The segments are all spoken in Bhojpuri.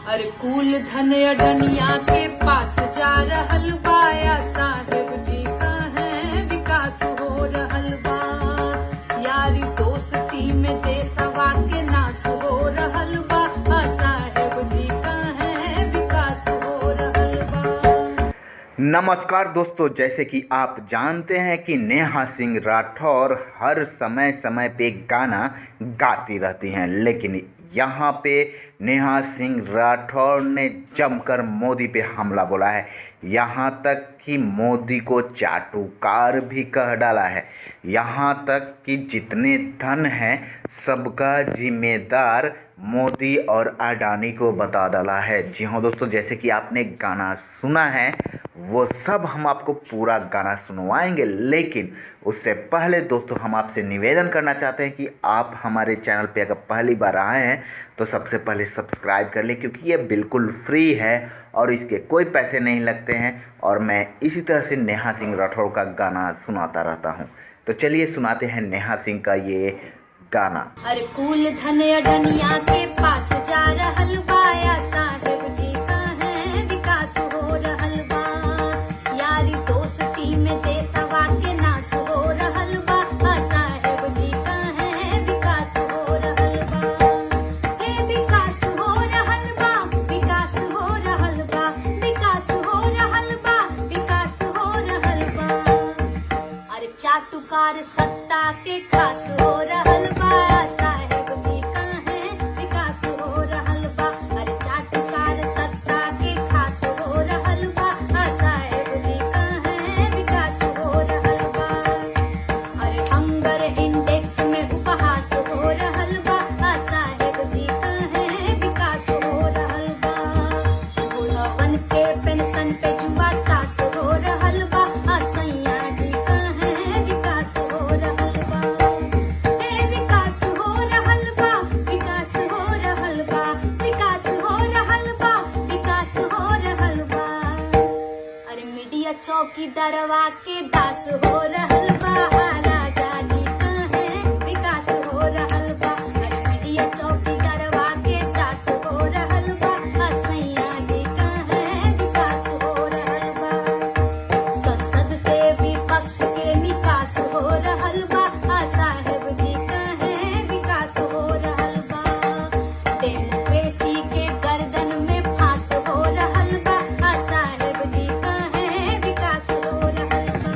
अरे कुल धन अडनिया के पास जा रहल बा, या साहेब जी का है विकास हो रहल बा। यारी दोस्ती में देशवा के नाश हो रहल बा, साहेब जी का है विकास हो रहल बा। नमस्कार दोस्तों, जैसे कि आप जानते हैं कि नेहा सिंह राठौर हर समय समय पे गाना गाती रहती हैं, लेकिन यहाँ पे नेहा सिंह राठौर ने जमकर मोदी पे हमला बोला है। यहाँ तक कि मोदी को चाटुकार भी कह डाला है। यहाँ तक कि जितने धन हैं सबका जिम्मेदार मोदी और अडानी को बता डाला है। जी हाँ दोस्तों, जैसे कि आपने गाना सुना है वो सब हम आपको पूरा गाना सुनवाएंगे, लेकिन उससे पहले दोस्तों हम आपसे निवेदन करना चाहते हैं कि आप हमारे चैनल पे अगर पहली बार आए हैं तो सबसे पहले सब्सक्राइब कर लें, क्योंकि ये बिल्कुल फ्री है और इसके कोई पैसे नहीं लगते हैं। और मैं इसी तरह से नेहा सिंह राठौर का गाना सुनाता रहता हूँ। तो चलिए सुनाते हैं नेहा सिंह का ये गाना। अरे कुल धन अडनिया के पास जा रहल बा, या साहेब जी का है विकास हो रहल बा। यारी दोस्ती में देशवा के नाश हो रहल बा, साहेब जी का है विकास हो रहल बा। हे विकास हो रहल बा, विकास हो रहल बा, विकास हो रहल बा, विकास हो रहल बा। अरे चाटुकार सत्ता के खास हो रहल बा, साहेब जी का है विकास हो रहल बा। अरे चाटुकार सत्ता के खास हो रहल बा, साहेब जी का है विकास हो रहल बा। अरे हंगर इंडेक्स में उपहास हो रहल बा, साहेब जी का है विकास हो रहल बा। बुढ़वन के पेंशन पे जुआ तास हो रहल बा, सैया जी का है विकास हो रहल बा। हे विकास हो रहल बा, विकास हो रहल बा, विकास हो रहल बा, विकास हो रहल बा। अरे मीडिया चौकीदारवा के दास हो रहल बा, राजा जी का है विकास हो रहल बा। अरे मीडिया चौकीदारवा के दास हो रहल बा, सैया जी का है विकास हो रहल बा। संसद से विपक्ष के निकास हो रहल बा, साहेब जी का है विकास हो रहल बा। डेमोक्रेसी के गर्दन में फांस हो रहल बा, साहेब जी का है विकास हो रहल बा।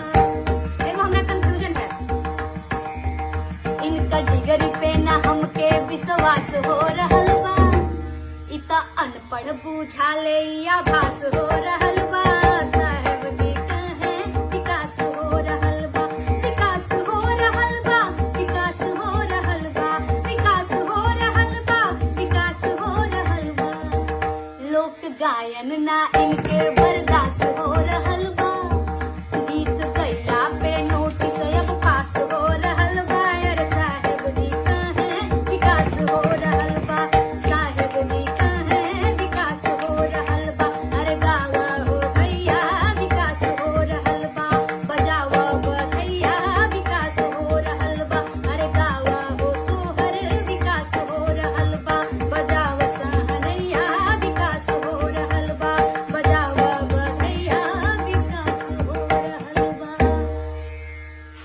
एगो हमरा कंफ्यूजन है, इनका डिग्री पे ना हमके विश्वास हो रहल बा। इता अनपढ़ बुझा ले या भास हो रहल बा, साहेब जी का है विकास हो रहल बा। विकास हो रहल बा, विकास हो रहल बा, विकास हो रहल बा, विकास हो रहल बा। लोक गायन ना इनके